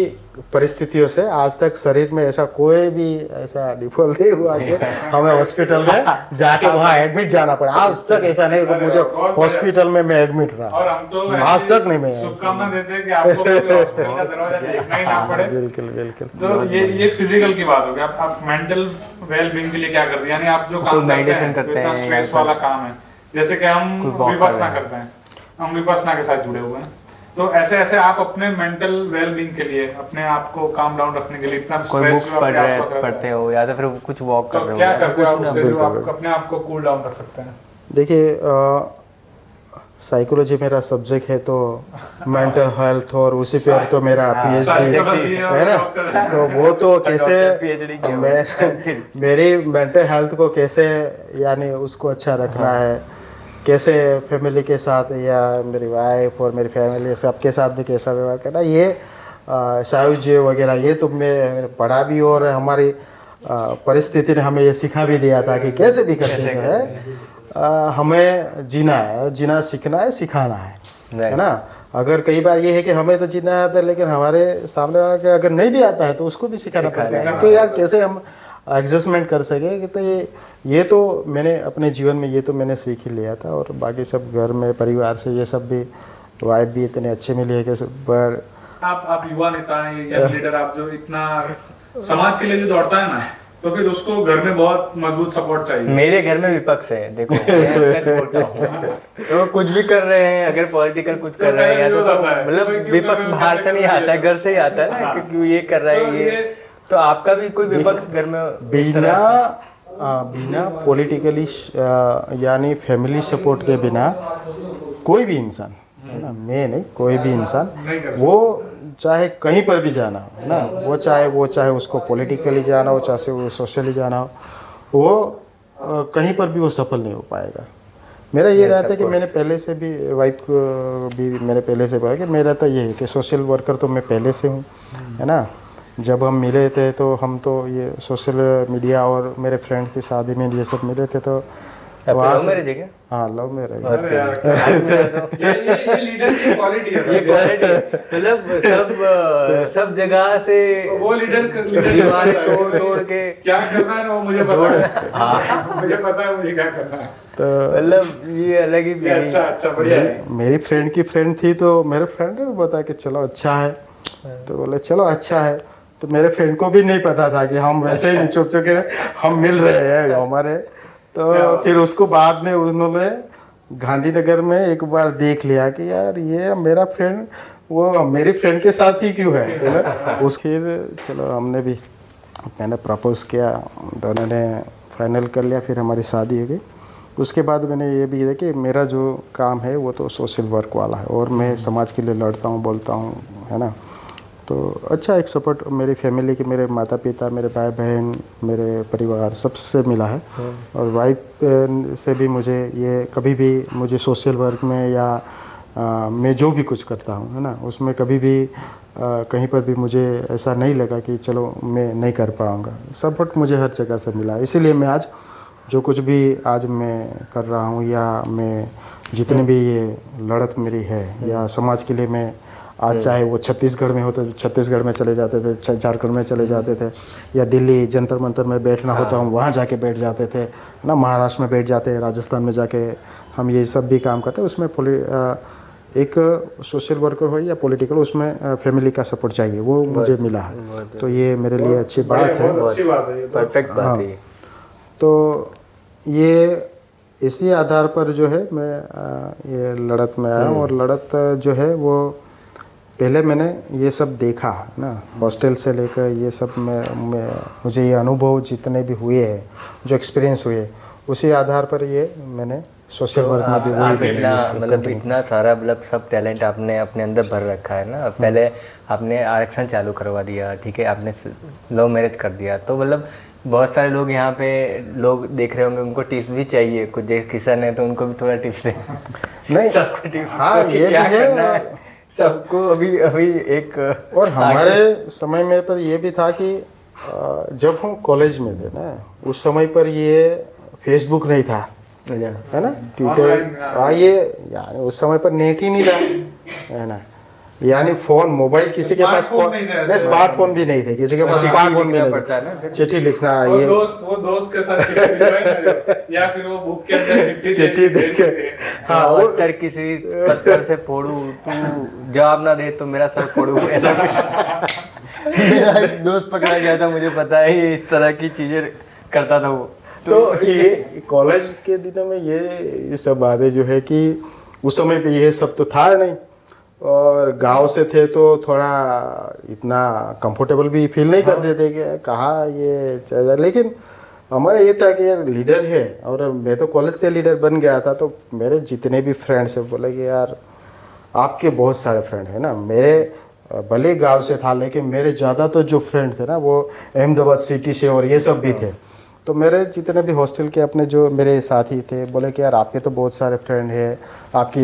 परिस्थितियों से आज तक शरीर में ऐसा कोई भी ऐसा डिफॉल्ट नहीं हुआ कि हमें हॉस्पिटल में जाके वहाँ एडमिट जाना पड़ा। आज तक ऐसा नहीं कि मुझे हॉस्पिटल में मैं एडमिट रहा, और हम तो आज तक नहीं। मैं शुभकामना देते हैं कि आपको कभी हॉस्पिटल का दरवाजा देखना ही ना पड़े। बिल्कुल बिल्कुल। तो ये फिजिकल की बात हो गई। आप मेंटल वेल बीइंग के लिए क्या करते हैं, यानी आप जो काम करते हैं स्ट्रेस वाला काम है, जैसे कि हम विपश्यना करते हैं, हम विपश्यना के साथ जुड़े हुए हैं, तो ऐसे ऐसे आप अपने मेंटल वेल बीइंग के लिए, अपने आप को काम डाउन रखने के लिए, इतना कोई बुक्स पढ़ते हो या तो फिर कुछ वॉक कर रहे हो, क्या करते हो आप उससे जो आप अपने आप को कूल डाउन रख सकते हैं? देखिए साइकोलॉजी मेरा सब्जेक्ट है, तो मेंटल हेल्थ और उसी पे तो मेरा पीएचडी है ना। तो वो तो कैसे मेरी मेंटल हेल्थ को कैसे यानी उसको अच्छा रखना है, कैसे फैमिली के साथ या मेरी वाइफ और मेरी फैमिली सबके साथ भी कैसा व्यवहार करना, ये सायुज्य वगैरह ये तो मैं पढ़ा भी, और हमारी परिस्थिति ने हमें ये सिखा भी दिया था कि कैसे भी करके जो है हमें जीना है, जीना सीखना है, सिखाना है ना। अगर कई बार ये है कि हमें तो जीना आता है, लेकिन हमारे सामने वाला के अगर नहीं भी आता है तो उसको भी सिखाना पड़ता है कि यार कैसे हम एडजस्टमेंट कर सके। कि तो ये तो मैंने अपने जीवन में ये तो मैंने सीख ही लिया था, और बाकी सब घर में परिवार से ये सब भी, वाइफ भी इतने अच्छे मिले है कि पर आप युवा नेता हैं, यंग लीडर, आप जो इतना समाज के लिए जो दौड़ता है ना, तो फिर उसको घर में बहुत मजबूत सपोर्ट चाहिए। मेरे घर में विपक्ष है, देखो मैं सच बोलता हूँ। तो कुछ भी कर रहे हैं, अगर पॉलिटिकल कुछ कर रहे हैं या तो मतलब विपक्ष बाहर से नहीं आता है, घर से ही आता है ना, क्योंकि ये कर रहा है ये। तो आपका भी कोई विपक्ष घर में बिना पॉलिटिकली यानी फैमिली सपोर्ट के बिना कोई भी इंसान है ना, मैं नहीं, कोई भी इंसान वो चाहे कहीं पर भी जाना हो ना, वो चाहे उसको पॉलिटिकली जाना हो, चाहे वो सोशली जाना हो, वो कहीं पर भी वो सफल नहीं हो पाएगा। मेरा ये रहता है कि मैंने पहले से भी वाइफ को भी मैंने पहले से बोला कि मेरा तो ये है कि सोशल वर्कर तो मैं पहले से हूँ, है ना। जब हम मिले थे तो हम तो ये सोशल मीडिया और मेरे फ्रेंड की शादी में ये सब मिले थे, तो लव मैरिज है क्या? हाँ लव मैरिज। ये लीडर की क्वालिटी है, ये क्वालिटी मतलब सब जगह से वो लीडर दीवारें तोड़ के क्या करना है ना वो मुझे पता है। मुझे पता है मुझे क्या करना है, तो मतलब ये अलग ही अच्छा बढ़िया है। मेरी फ्रेंड की फ्रेंड थी, तो मेरे फ्रेंड ने बताया कि चलो अच्छा है, तो बोले चलो अच्छा है। तो मेरे फ्रेंड को भी नहीं पता था कि हम वैसे ही चुप चुके हम मिल रहे हैं हमारे। तो फिर उसको बाद में उन्होंने गांधीनगर में एक बार देख लिया कि यार ये मेरा फ्रेंड वो मेरी फ्रेंड के साथ ही क्यों है। उस फिर चलो हमने भी मैंने प्रपोज किया, दोनों ने फाइनल कर लिया, फिर हमारी शादी हो गई। उसके बाद मैंने ये भी किया कि मेरा जो काम है वो तो सोशल वर्क वाला है, और मैं समाज के लिए लड़ता हूँ, बोलता हूँ, है ना। तो अच्छा एक सपोर्ट मेरी फैमिली के, मेरे माता पिता, मेरे भाई बहन, मेरे परिवार सबसे मिला है। और वाइफ से भी मुझे ये कभी भी मुझे सोशल वर्क में या मैं जो भी कुछ करता हूँ, है ना, उसमें कभी भी कहीं पर भी मुझे ऐसा नहीं लगा कि चलो मैं नहीं कर पाऊँगा। सपोर्ट मुझे हर जगह से मिला, इसीलिए मैं आज जो कुछ भी आज मैं कर रहा हूँ या मैं जितने भी ये लड़त मेरी है या समाज के लिए मैं आज चाहे वो छत्तीसगढ़ में होते तो छत्तीसगढ़ में चले जाते थे, झारखंड में चले जाते थे, या दिल्ली जंतर मंतर में बैठना होता हम वहाँ जाके बैठ जाते थे ना, महाराष्ट्र में बैठ जाते, राजस्थान में जाके हम ये सब भी काम करते हैं। उसमें एक सोशल वर्कर हो या पॉलिटिकल, उसमें फैमिली का सपोर्ट चाहिए, वो मुझे मिला है, तो ये मेरे लिए अच्छी बात है, परफेक्ट बात है। तो ये इसी आधार पर जो है मैं ये लड़त में आया हूँ। और लड़त जो है वो पहले मैंने ये सब देखा ना, हॉस्टल से लेकर ये सब में मुझे ये अनुभव जितने भी हुए हैं, जो एक्सपीरियंस हुए, उसी आधार पर ये मैंने सोशल वर्क में भी मतलब इतना सारा मतलब सब टैलेंट आपने अपने अंदर भर रखा है ना। पहले आपने आरक्षण चालू करवा दिया, ठीक है, आपने लव मैरिज कर दिया, तो मतलब बहुत सारे लोग यहाँ पे लोग देख रहे होंगे, उनको टिप्स भी चाहिए, कुछ किसान है तो उनको भी थोड़ा टिप्स है। नहीं सबको टिप्स, हाँ, तो ये क्या भी करना है है सबको अभी एक। और हमारे समय में पर ये भी था कि जब हम कॉलेज में थे ना, उस समय पर ये फेसबुक नहीं था, है ना, ट्विटर, ये यानी उस समय पर नेट ही नहीं था, है ना, यानी फोन मोबाइल किसी के पास नहीं, स्मार्टफोन भी नहीं थे किसी के पास, स्मार्टफोन भी नहीं पड़ता है ना, चिट्ठी लिखना, ये वो दोस्त के साथ चिट्ठी या फिर वो बुक के अंदर चिट्ठी देख के, हाँ, उत्तर किसी पत्थर से फोड़ू, तू जवाब ना दे तो मेरा सर फोड़ू, ऐसा कुछ। मेरा एक दोस्त पकड़ा गया था, मुझे पता है, इस तरह की चीजें करता था वो। तो ये कॉलेज के दिनों में ये सब बातें जो है कि उस समय पे ये सब तो था नहीं, और गांव से थे तो थोड़ा इतना कंफर्टेबल भी फील नहीं करते थे कि कहाँ ये चल, लेकिन हमारा ये था कि यार लीडर है, और मैं तो कॉलेज से लीडर बन गया था, तो मेरे जितने भी फ्रेंड्स हैं बोले कि यार आपके बहुत सारे फ्रेंड हैं ना, मेरे भले गांव से था लेकिन मेरे ज़्यादा तो जो फ्रेंड थे ना वो अहमदाबाद सिटी से और ये सब भी थे। तो मेरे जितने भी हॉस्टल के अपने जो मेरे साथी थे बोले कि यार आपके तो बहुत सारे फ्रेंड हैं, आपकी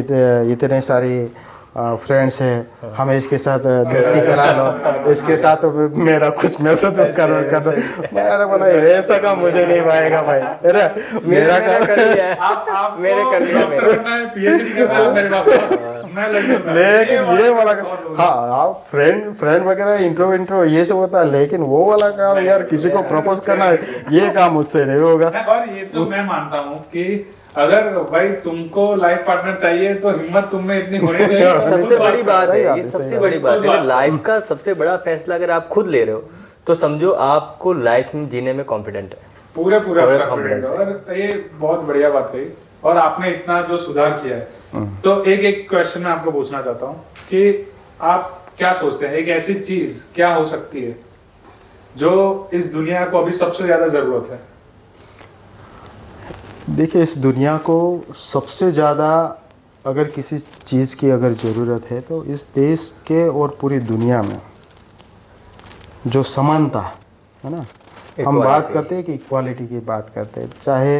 इतने सारी फ्रेंड्स हैं, हमें इसके साथ दोस्ती करा लो, इसके साथ मेरा कुछ मैसेज कर दो। मैंने बोला ऐसा काम मुझे नहीं पाएगा भाई, मेरा कर लिया, आप मेरे कर लिया, पीएचडी कर रहा है मेरे पास, मैं लेकिन ये वाला हाँ, आप फ्रेंड वगैरह इंट्रो ये सब होता है, लेकिन वो वाला काम यार किसी को प्रपोज करना है, ये काम मुझसे नहीं होगा। और ये तो मैं मानता हूँ कि अगर भाई तुमको लाइफ पार्टनर चाहिए तो हिम्मत तुम में इतनी होनी चाहिए। सबसे बड़ी बात है ये, सबसे बड़ी बात है लाइफ का सबसे बड़ा फैसला अगर आप खुद ले रहे हो तो समझो आपको लाइफ में जीने में कॉन्फिडेंट है, पूरा कॉन्फिडेंस। और ये बहुत बढ़िया बात कही, और आपने इतना जो सुधार किया है। तो एक क्वेश्चन मैं आपको पूछना चाहता हूँ कि आप क्या सोचते हैं एक ऐसी चीज क्या हो सकती है जो इस दुनिया को अभी सबसे ज्यादा जरूरत है? देखिए, इस दुनिया को सबसे ज़्यादा अगर किसी चीज़ की अगर ज़रूरत है तो इस देश के और पूरी दुनिया में जो समानता है ना, हम बात करते हैं कि इक्वालिटी की बात करते हैं, चाहे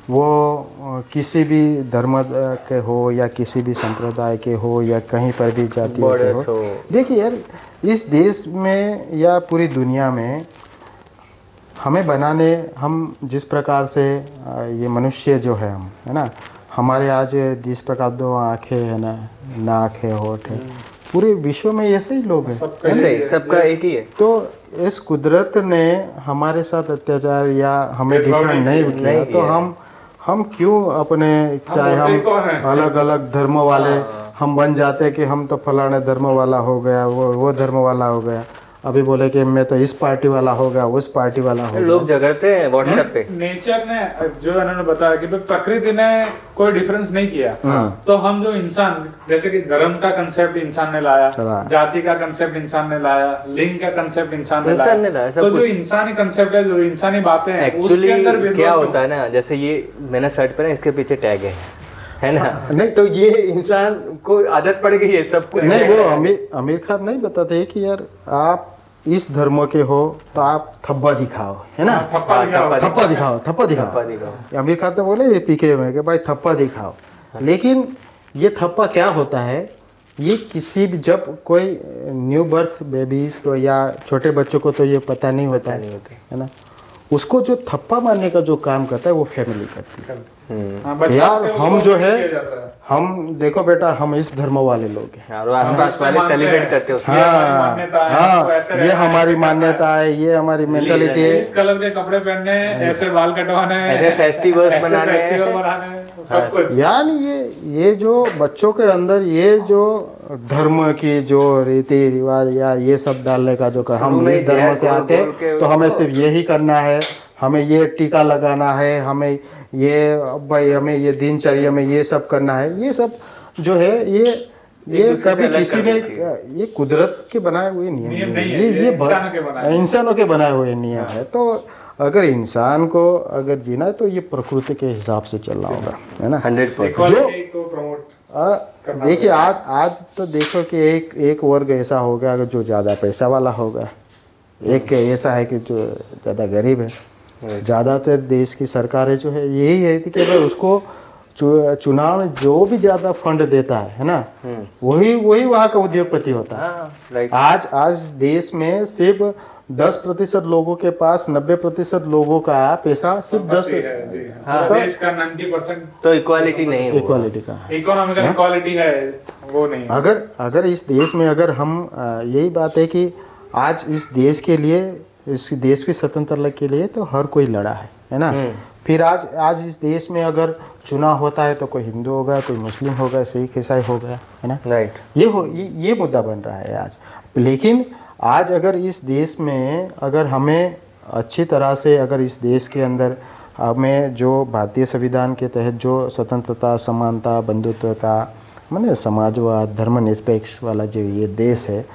वो किसी भी धर्म के हो या किसी भी संप्रदाय के हो या कहीं पर भी जाति के हो। देखिए यार, इस देश में या पूरी दुनिया में हमें बनाने, हम जिस प्रकार से ये मनुष्य जो है हम, है ना, हमारे आज जिस प्रकार 2 आँखें है ना, नाक है, होठ है, पूरे विश्व में ऐसे ही लोग हैं, ऐसे सबका एक ही है। तो इस कुदरत ने हमारे साथ अत्याचार या हमें डिफरेंट नहीं किया, तो हम क्यों अपने, चाहे हम अलग अलग धर्म वाले हम बन जाते कि हम तो फलाने धर्म वाला हो गया, वो धर्म वाला हो गया, अभी बोले कि मैं तो इस पार्टी वाला हो गया, उस पार्टी वाला हो गया। लोग झगड़ते हैं व्हाट्सएप पे। नेचर ने, जो इन्होंने बताया कि प्रकृति ने कोई डिफरेंस नहीं किया, तो हम जो इंसान, जैसे कि धर्म का कंसेप्ट इंसान ने लाया, जाति का कंसेप्ट इंसान ने लाया, लिंग का कंसेप्ट इंसान ने लाया, तो जो इंसानी कंसेप्ट है, जो इंसानी बातें हैं, उसके अंदर क्या होता है ना, जैसे ये मैंने शर्ट पहना, इसके पीछे टैग है ना, नहीं तो ये इंसान को आदत पड़ गई है सब कुछ। नहीं, वो आमिर खान नहीं बताते कि यार आप इस धर्म के हो तो आप थप्पा दिखाओ, है ना, थप्पा दिखाओ। आमिर खान तो बोले ये पीके में कि भाई थप्पा दिखाओ, लेकिन ये थप्पा क्या होता है, ये किसी भी, जब कोई न्यू बर्थ बेबीज को या छोटे बच्चों को तो ये पता नहीं होता है ना, उसको जो थप्पा मारने का जो काम करता है वो फैमिली करती है। बचपन यार से हम उसको जो है किया जाता है। हम देखो बेटा हम इस धर्म वाले लोग हैं। और आसपास वाले सेलिब्रेट करते हो उसको। हाँ ये हमारी मान्यता है, ये हमारी मेंटालिटी है। इस कलर के कपड़े पहनने, ऐसे बाल कटवाने, ऐसे फेस्टिवल्स मनाने, फेस्टिवल मनाने, सब कुछ। यानी ये जो बच्चों के अंदर ये जो धर्म की जो रीति रिवाज या ये सब डालने का जो हम इस धर्म से आते हैं तो हमें सिर्फ यही करना है, हमें ये टीका लगाना है, हमें ये भाई हमें ये दिनचर्या में ये सब करना है, ये सब जो है ये कभी किसी ने ये कुदरत के बनाए हुए नियम नहीं है, ये इंसानों के बनाए हुए नियम है। तो अगर इंसान को अगर जीना है तो ये प्रकृति के हिसाब से चलना होगा, है ना। 100% देखिए आज तो देखो कि एक वर्ग ऐसा होगा जो ज़्यादा पैसा वाला होगा, एक ऐसा है कि जो ज़्यादा गरीब है। ज़्यादातर देश की सरकारें जो है यही है कि भाई उसको चुनाव में जो भी ज़्यादा फंड देता है ना, वही वहाँ का उद्योगपति होता है। आज देश में सिर्फ 10% लोगों के पास 90% लोगों का पैसा सिर्फ 10 देश का 90% तो इक्वालिटी नहीं है, इक्वालिटी का इकोनॉमिकल इक्वालिटी है वो नहीं। अगर इस देश में अगर हम यही बात है कि आज इस देश के लिए, इस देश की स्वतंत्रता के लिए तो हर कोई लड़ा है ना। फिर आज इस देश में अगर चुनाव होता है तो कोई हिंदू होगा, कोई मुस्लिम होगा, सिख ईसाई होगा, है ना। राइट, ये मुद्दा बन रहा है आज। लेकिन आज अगर इस देश में अगर हमें अच्छी तरह से अगर इस देश के अंदर हमें जो भारतीय संविधान के तहत जो स्वतंत्रता, समानता, बंधुत्वता, माने समाजवाद, धर्मनिरपेक्ष वाला जो ये देश है,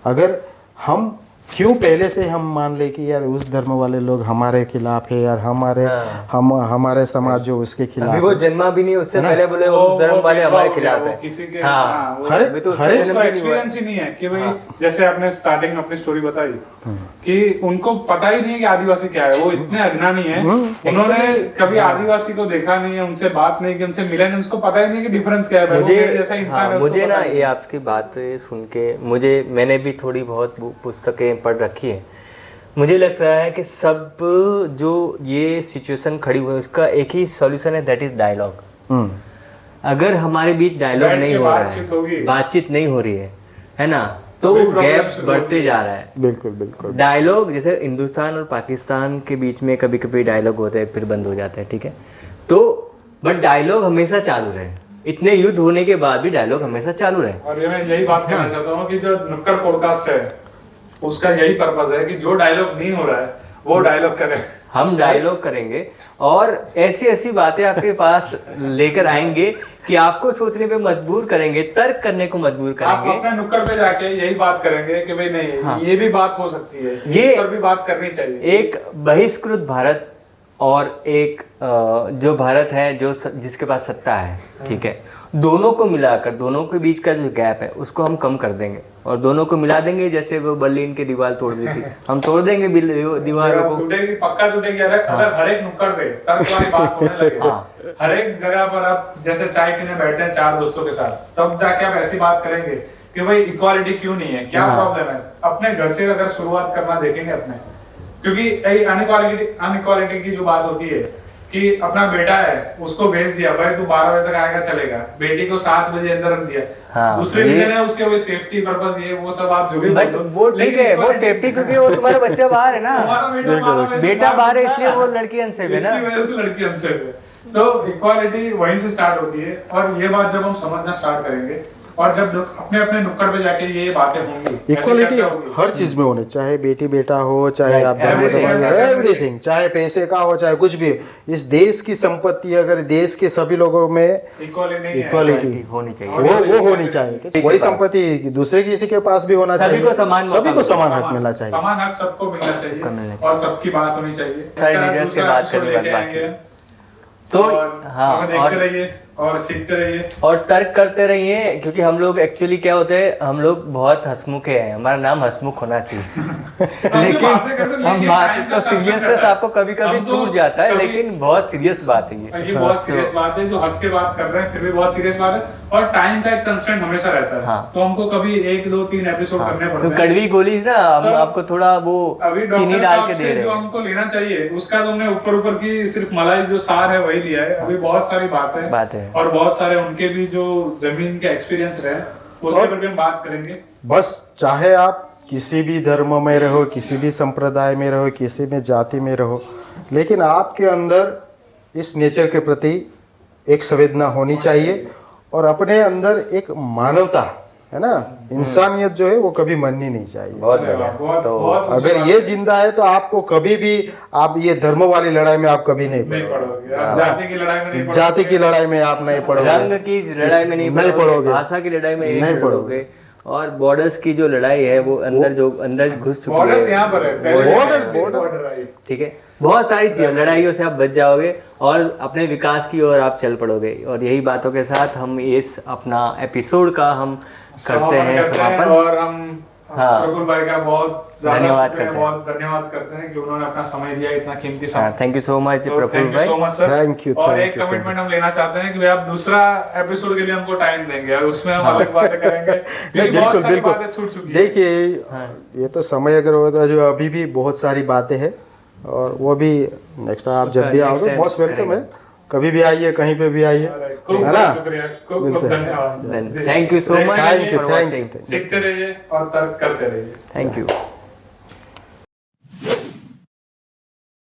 अगर हम क्यों पहले से हम मान ले कि यार उस धर्म वाले लोग हमारे खिलाफ है, यार हमारे समाज जो उसके खिलाफ अभी वो जन्मा भी नहीं, उससे पहले बोले वो उस धर्म वाले हमारे खिलाफ है। किसी के हर एक्सपीरियंस ही नहीं है कि भाई जैसे आपने स्टार्टिंग में अपनी स्टोरी बताई कि उनको पता ही नहीं है कि आदिवासी क्या है, वो इतने अज्ञानी है, उन्होंने कभी आदिवासी को देखा नहीं है, उनसे बात नहीं की, उनसे मिला नहीं, उसको पता ही नहीं कि डिफरेंस क्या है। मुझे ना ये आपकी बात सुन के मैंने भी थोड़ी बहुत पुस्तकें पढ़ रखी है। मुझे लगता है कि सब जो ये सिचुएशन खड़ी हुई है उसका एक ही सॉल्यूशन है, दैट इज डायलॉग। अगर हमारे बीच डायलॉग नहीं हो रहा है, बातचीत नहीं हो रही है ना, तो गैप बढ़ते जा रहा है। बिल्कुल डायलॉग जैसे हिंदुस्तान और पाकिस्तान के बीच में कभी कभी डायलॉग होते हैं फिर बंद हो जाते हैं, ठीक है, तो बट डायलॉग हमेशा चालू रहे, इतने युद्ध होने के बाद भी डायलॉग हमेशा चालू रहे। और मैं यही बात कहना चाहता हूँ कि जो नुक्कड़ पॉडकास्ट है उसका यही पर्पस है कि जो डायलॉग नहीं हो रहा है वो डायलॉग करें, हम डायलॉग करेंगे और ऐसी बातें आपके पास लेकर आएंगे कि आपको सोचने पे मजबूर करेंगे, तर्क करने को मजबूर करेंगे। आप अपने नुक्कड़ पे जाके यही बात करेंगे कि भाई नहीं, हाँ, ये भी बात हो सकती है, ये इस पर भी बात करनी चाहिए। एक बहिष्कृत भारत और एक जो भारत है जो जिसके पास सत्ता है, ठीक है, दोनों को मिलाकर दोनों के बीच का जो गैप है उसको हम कम कर देंगे और दोनों को मिला देंगे। जैसे वो बर्लिन की दीवार तोड़ दी थी, हम तोड़ देंगे दीवारों को। टूटेगी, पक्का टूटेगी। अगर हर एक नुक्कड़ पे तर्क वाली बात होने लगे, हर एक जगह पर आप जैसे चाय पीने बैठते हैं 4 दोस्तों के साथ, तब जाके आप ऐसी बात करेंगे कि भाई इक्वालिटी क्यों नहीं है, क्या प्रॉब्लम है। अपने घर से अगर शुरुआत करना देखेंगे अपने, क्योंकि अनइक्वालिटी की जो बात होती है कि अपना बेटा है उसको भेज दिया, भाई तू 12 बजे तक आएगा चलेगा, बेटी को 7 बजे अंदर रख दिया, दूसरे रीजन है उसके वही सेफ्टी पर्पस, ये वो सब आप जो भी बोल दो, वो ठीक है, वो सेफ्टी क्योंकि वो तुम्हारा बच्चा बाहर है ना, बेटा बाहर है इसलिए वो लड़की अनसेफ है ना, इसकी वजह से लड़की अनसेफ है। तो इक्वालिटी वहीं से स्टार्ट होती है और ये बात जब हम समझना स्टार्ट करेंगे और जब अपने अपने नुक्कड़ पे जाके ये बातें होंगी, इक्वालिटी हर चीज में होनी, चाहे बेटी बेटा हो, चाहे आप एवरीथिंग, चाहे पैसे का हो, चाहे कुछ भी। इस देश की संपत्ति अगर देश के सभी लोगों में इक्वालिटी होनी चाहिए, वो होनी चाहिए। वही संपत्ति दूसरे किसी के पास भी होना चाहिए, सभी को समान हक मिलना चाहिए, समान हक सबको मिलना चाहिए और सबकी बात होनी चाहिए। सारे लीडर्स से बात करने वाली बात है। तो हाँ, देखते रहिए और सीखते रहिए और तर्क करते रहिए, क्योंकि हम लोग एक्चुअली क्या होते हैं, हम लोग बहुत हंसमुखे हैं, हमारा नाम हंसमुख होना चाहिए लेकिन हम बात तो सीरियसनेस आपको कभी कभी छूट जाता है, लेकिन बहुत सीरियस बात है ये बहुत सीरियस बात है। जो हंस के बात कर रहे हैं फिर भी बहुत सीरियस बात है, और टाइम का एक कंस्ट्रेंट हमेशा रहता है। हाँ। तो हमको कभी 1 2 3 एपिसोड करने पड़ते हैं। कड़वी गोली ना हम आपको थोड़ा वो चीनी डाल के दे रहे हैं। जो हमको लेना चाहिए उसका तो हमने ऊपर ऊपर की सिर्फ मलाई जो सार है वही लिया है। अभी बहुत सारी बात है और बहुत सारे उनके भी जो जमीन के एक्सपीरियंस रहे उसके ऊपर भी हम बात करेंगे। बस चाहे आप किसी भी धर्म में रहो, किसी भी संप्रदाय में रहो, किसी भी जाति में रहो, लेकिन आपके अंदर इस नेचर के प्रति एक संवेदना होनी चाहिए और अपने अंदर एक मानवता है ना, इंसानियत जो है वो कभी मरनी नहीं चाहिए। बहुत बढ़िया। तो अगर ये जिंदा है तो आपको कभी भी आप ये धर्म वाली लड़ाई में आप कभी नहीं पड़ोगे, जाति की लड़ाई में नहीं पड़ोगे, जाति की लड़ाई में आप नहीं पड़ोगे, रंग की लड़ाई में नहीं पड़ोगे, भाषा की लड़ाई में नहीं पड़ोगे, और बॉर्डर्स की जो लड़ाई है वो अंदर घुस चुकी है। बॉर्डर्स यहाँ पर है, बॉर्डर ठीक है। बहुत सारी चीज़ लड़ाइयों से आप बच जाओगे और अपने विकास की ओर आप चल पड़ोगे। और यही बातों के साथ हम इस अपना एपिसोड का हम करते हैं समापन। और हम प्रफुल्ल भाई का बहुत धन्यवाद करते हैं कि उन्होंने अपना समय दिया, इतना कीमती समय। Thank you so much Praful भाई। Thank you. और एक कमिटमेंट हम लेना चाहते हैं कि आप दूसरा एपिसोड के लिए हमको टाइम देंगे और उसमें हम अलग बातें करेंगे। बिल्कुल बिल्कुल। छूट चुकी है। देखिए ये तो समय अगर होता है, जो अभी भी बहुत सारी बातें हैं और वो भी नेक्स्ट टाइम आप जब भी आओगे मोस्ट वेलकम है, कभी भी आइए, कहीं पे भी आइए, है ना। खूब धन्यवाद। Thank you so much. Thank you. सीखते रहिए और तर्क करते रहिए। Thank you.